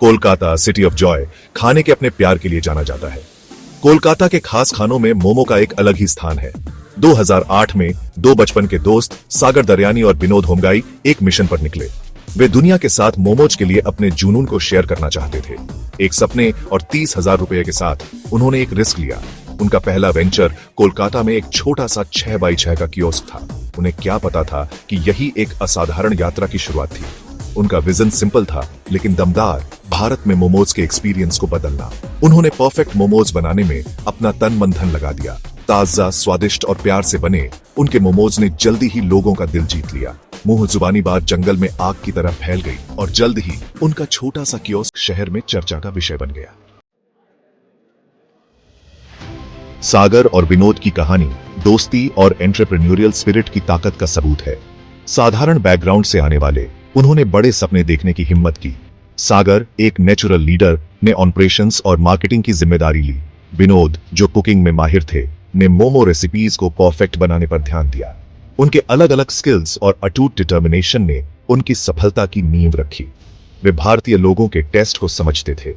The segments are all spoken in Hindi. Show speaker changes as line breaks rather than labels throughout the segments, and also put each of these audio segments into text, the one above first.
कोलकाता सिटी ऑफ जॉय खाने के अपने प्यार के लिए जाना जाता है। कोलकाता के खास खानों में मोमो का एक अलग ही स्थान है। 2008 में दो बचपन के दोस्त सागर दरयानी और विनोद होमगाई एक मिशन पर निकले। वे दुनिया के साथ मोमोज के लिए अपने जुनून को शेयर करना चाहते थे। एक सपने और 30,000 रुपए के साथ उन्होंने एक रिस्क लिया। उनका पहला वेंचर कोलकाता में एक छोटा सा 6x6 का कियोस्क था। उन्हें क्या पता था कि यही एक असाधारण यात्रा की शुरुआत थी। उनका विजन सिंपल था लेकिन दमदार, भारत में मोमोज के एक्सपीरियंस को बदलना। उन्होंने परफेक्ट मोमोज बनाने में अपना तन मन धन लगा दिया। ताजा, स्वादिष्ट और प्यार से बने उनके मोमोज ने जल्दी ही लोगों का दिल जीत लिया। मुंह जुबानी बात जंगल में आग की तरह फैल गई और जल्द ही उनका छोटा सा कियोस्क शहर में चर्चा का विषय बन गया। सागर और विनोद की कहानी दोस्ती और एंटरप्रेन्योरियल स्पिरिट की ताकत का सबूत है। साधारण बैकग्राउंड से आने वाले उन्होंने बड़े सपने देखने की हिम्मत की। सागर, एक नेचुरल लीडर, ने ऑपरेशंस और मार्केटिंग की जिम्मेदारी ली। विनोद, जो कुकिंग में माहिर थे, ने मोमो रेसिपीज को परफेक्ट बनाने पर ध्यान दिया। उनके अलग अलग स्किल्स और अटूट डिटर्मिनेशन ने उनकी सफलता की नींव रखी। वे भारतीय लोगों के टेस्ट को समझते थे।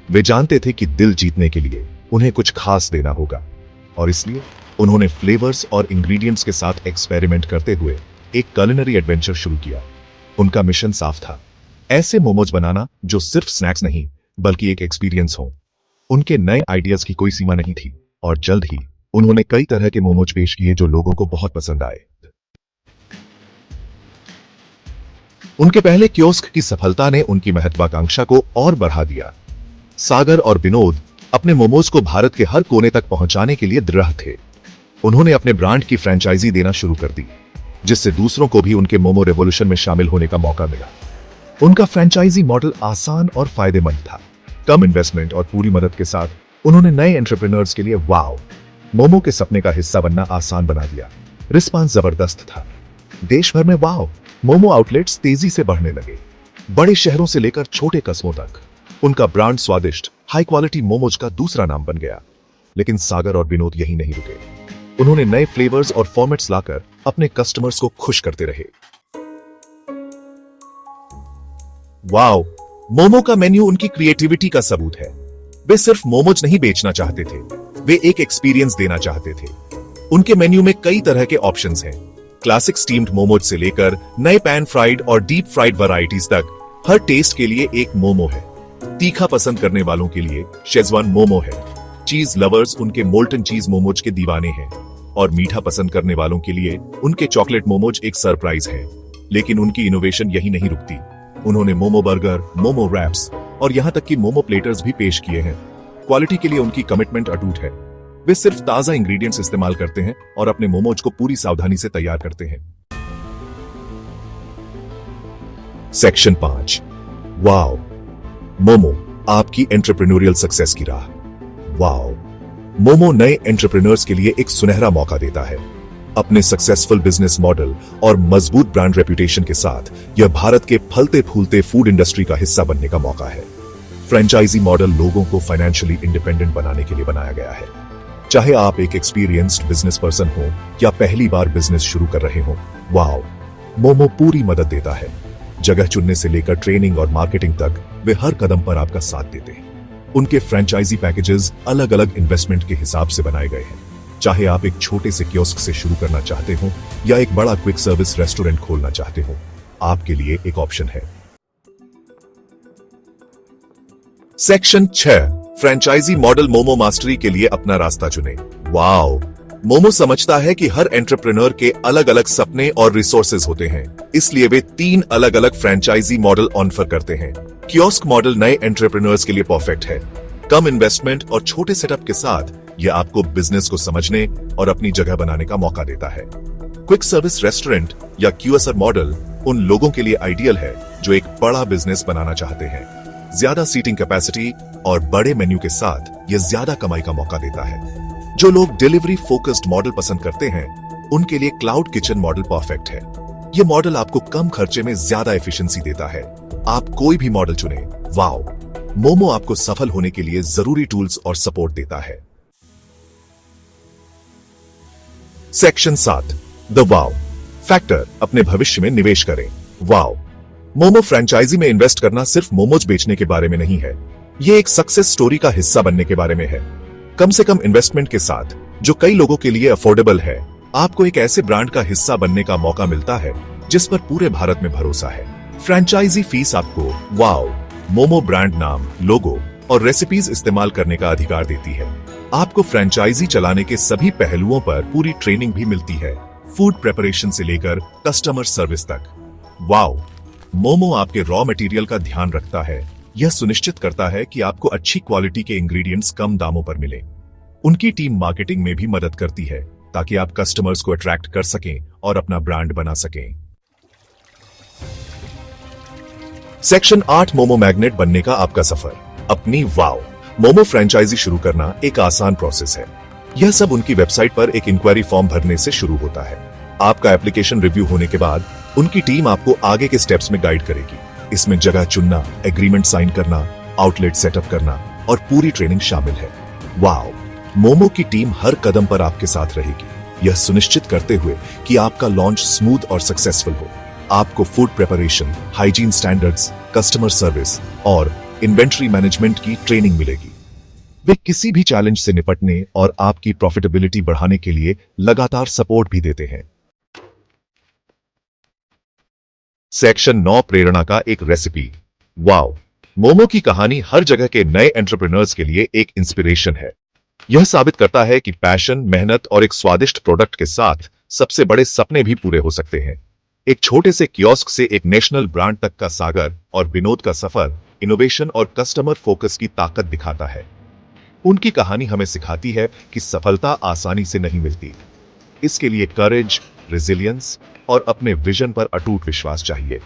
वे जानते थे कि दिल जीतने के लिए उन्हें कुछ खास देना होगा और इसलिए उन्होंने फ्लेवर्स और इंग्रेडिएंट्स के साथ एक्सपेरिमेंट करते हुए एक कुलिनरी एडवेंचर शुरू किया। उनका मिशन साफ था, ऐसे मोमोज बनाना जो सिर्फ स्नैक्स नहीं बल्कि एक एक्सपीरियंस हो। उनके नए आइडियाज की कोई सीमा नहीं थी और जल्द ही उन्होंने कई तरह के मोमोज पेश किए जो लोगों को बहुत पसंद आए। उनके पहले कियोस्क की सफलता ने उनकी महत्वाकांक्षा को और बढ़ा दिया। सागर और विनोद अपने मोमोज को भारत के हर कोने तक पहुंचाने के लिए दृढ़ थे। उन्होंने अपने ब्रांड की फ्रेंचाइजी देना शुरू कर दी, जिससे दूसरों को भी उनके मोमो रेवोल्यूशन में शामिल होने का मौका मिला। उनका फ्रेंचाइजी मॉडल आसान और फायदेमंद था। कम इन्वेस्टमेंट और पूरी मदद के साथ उन्होंने नए एंटरप्रेन्योर्स के लिए वाव मोमो के सपने का हिस्सा बनना आसान बना दिया। रिस्पांस जबरदस्त था। देश भर में वाव मोमो आउटलेट्स तेजी से बढ़ने लगे। बड़े शहरों से लेकर छोटे कस्बों तक उनका ब्रांड स्वादिष्ट, हाई क्वालिटी मोमोज का दूसरा नाम बन गया। लेकिन सागर और विनोद यही नहीं रुके। उन्होंने नए फ्लेवर्स और फॉर्मेट्स लाकर अपने कस्टमर्स को खुश करते रहे। वाव मोमो का मेन्यू उनकी क्रिएटिविटी का सबूत है। वे सिर्फ मोमोज नहीं बेचना चाहते थे, वे एक एक्सपीरियंस देना चाहते थे। उनके मेन्यू में कई तरह के ऑप्शंस हैं। क्लासिक स्टीम्ड मोमोज से लेकर नए पैन फ्राइड और डीप फ्राइड वैरायटीज तक, हर टेस्ट के लिए एक मोमो है। तीखा पसंद करने वालों के लिए शेजवान मोमो है। चीज लवर्स उनके मोल्टन चीज मोमोज के दीवाने हैं और मीठा पसंद करने वालों के लिए उनके चॉकलेट मोमोज एक सरप्राइज है। लेकिन उनकी इनोवेशन यही नहीं रुकती। उन्होंने मोमो बर्गर, मोमो रैप्स और यहां तक कि मोमो प्लेटर्स भी पेश किए हैं। क्वालिटी के लिए उनकी कमिटमेंट अटूट है। वे सिर्फ ताजा इंग्रेडिएंट्स इस्तेमाल करते हैं और अपने मोमोज को पूरी सावधानी से तैयार करते हैं। सेक्शन 5, वाव मोमो, आपकी एंटरप्रेन्योरियल सक्सेस की राह। वाव मोमो नए एंटरप्रेन्योर्स के लिए एक सुनहरा मौका देता है। अपने सक्सेसफुल बिजनेस मॉडल और मजबूत ब्रांड रेपुटेशन के साथ यह भारत के फलते फूलते फूड इंडस्ट्री का हिस्सा बनने का मौका है। फ्रेंचाइजी मॉडल लोगों को फाइनेंशियली इंडिपेंडेंट बनाने के लिए बनाया गया है। चाहे आप एक एक्सपीरियंस्ड बिजनेस पर्सन हो या पहली बार बिजनेस शुरू कर रहे हो, वाव मोमो पूरी मदद देता है। जगह चुनने से लेकर ट्रेनिंग और मार्केटिंग तक वे हर कदम पर आपका साथ देते हैं। उनके फ्रेंचाइजी पैकेजेस अलग अलग इन्वेस्टमेंट के हिसाब से बनाए गए हैं। चाहे आप एक छोटे से कियोस्क से शुरू करना चाहते हो या एक बड़ा क्विक सर्विस रेस्टोरेंट खोलना चाहते हो, आपके लिए एक ऑप्शन है। Section 6, franchise model momo mastery के लिए अपना रास्ता चुने। वाव मोमो समझता है कि हर एंटरप्रेन्योर के अलग अलग सपने और रिसोर्सेज होते हैं, इसलिए वे 3 अलग अलग फ्रेंचाइजी मॉडल ऑफर करते हैं। कियोस्क मॉडल नए एंटरप्रेन्योर्स के लिए परफेक्ट है। कम इन्वेस्टमेंट और छोटे सेटअप के साथ यह आपको बिजनेस को समझने और अपनी जगह बनाने का मौका देता है। क्विक सर्विस रेस्टोरेंट या क्यूएसआर मॉडल उन लोगों के लिए आइडियल है जो एक बड़ा बिजनेस बनाना चाहते हैं। ज्यादा सीटिंग कैपेसिटी और बड़े मेन्यू के साथ यह ज्यादा कमाई का मौका देता है। जो लोग डिलीवरी फोकस्ड मॉडल पसंद करते हैं, उनके लिए क्लाउड किचन मॉडल परफेक्ट है। यह मॉडल आपको कम खर्चे में ज्यादा एफिशिएंसी देता है। आप कोई भी मॉडल चुने, वाव मोमो आपको सफल होने के लिए जरूरी टूल्स और सपोर्ट देता है। सेक्शन 7, द वाव फैक्टर, अपने भविष्य में निवेश करें। वाव मोमो फ्रेंचाइजी में इन्वेस्ट करना सिर्फ मोमोज बेचने के बारे में नहीं है, ये एक सक्सेस स्टोरी का हिस्सा बनने के बारे में है। कम से कम इन्वेस्टमेंट के साथ, जो कई लोगों के लिए अफोर्डेबल है, आपको एक ऐसे ब्रांड का हिस्सा बनने का मौका मिलता है जिस पर पूरे भारत में भरोसा है। फ्रेंचाइजी फीस आपको वाओ मोमो ब्रांड नाम, लोगो और रेसिपीज इस्तेमाल करने का अधिकार देती है। आपको फ्रेंचाइजी चलाने के सभी पहलुओं पर पूरी ट्रेनिंग भी मिलती है, फूड प्रिपरेशन से लेकर कस्टमर सर्विस तक। वाओ मोमो आपके रॉ मटेरियल का ध्यान रखता है, यह सुनिश्चित करता है कि आपको अच्छी क्वालिटी के इंग्रेडिएंट्स कम दामों पर मिले। उनकी टीम मार्केटिंग में भी मदद करती है ताकि आप कस्टमर्स को अट्रैक्ट कर सकें और अपना ब्रांड बना सकें। सेक्शन 8 मोमो मैग्नेट बनने का आपका सफर। अपनी वाओ मोमो फ्रेंचाइजी शुरू करना एक आसान प्रोसेस है। यह सब उनकी वेबसाइट पर एक इंक्वायरी फॉर्म भरने से शुरू होता है। आपका एप्लीकेशन रिव्यू होने के बाद उनकी टीम आपको आगे के स्टेप्स में गाइड करेगी। इसमें जगह चुनना, एग्रीमेंट साइन करना, आउटलेट सेटअप करना और पूरी ट्रेनिंग शामिल है। वाओ मोमो की टीम हर कदम पर आपके साथ रहेगी, यह सुनिश्चित करते हुए कि आपका लॉन्च स्मूथ और सक्सेसफुल हो। आपको food preparation, hygiene standards, customer service और इन्वेंट्री मैनेजमेंट की ट्रेनिंग मिलेगी। वे किसी भी चैलेंज से निपटने और आपकी प्रॉफिटेबिलिटी बढ़ाने के लिए लगातार सपोर्ट भी देते हैं। सेक्शन 9 प्रेरणा का एक रेसिपी। वाओ मोमो की कहानी हर जगह के नए एंटरप्रेन्योर्स के लिए एक इंस्पिरेशन है। यह साबित करता है कि पैशन, मेहनत और एक स्वादिष्ट प्रोडक्ट के साथ सबसे बड़े सपने भी पूरे हो सकते हैं। एक छोटे से कियोस्क से एक नेशनल ब्रांड तक का सागर और विनोद का सफर इनोवेशन और कस्टमर फोकस की ताकत दिखाता है। उनकी कहानी हमें सिखाती है कि सफलता आसानी से नहीं मिलती। इसके लिए करेज, रेजिलियंस और अपने विजन पर अटूट विश्वास चाहिए।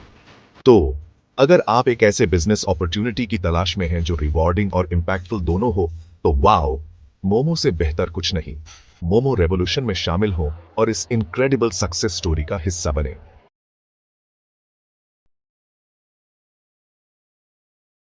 तो अगर आप एक ऐसे बिजनेस अपॉर्चुनिटी की तलाश में हैं जो रिवॉर्डिंग और इंपैक्टफुल दोनों हो, तो वाओ मोमो से बेहतर कुछ नहीं। मोमो रेवोल्यूशन में शामिल हो और इस इनक्रेडिबल सक्सेस स्टोरी का हिस्सा बने।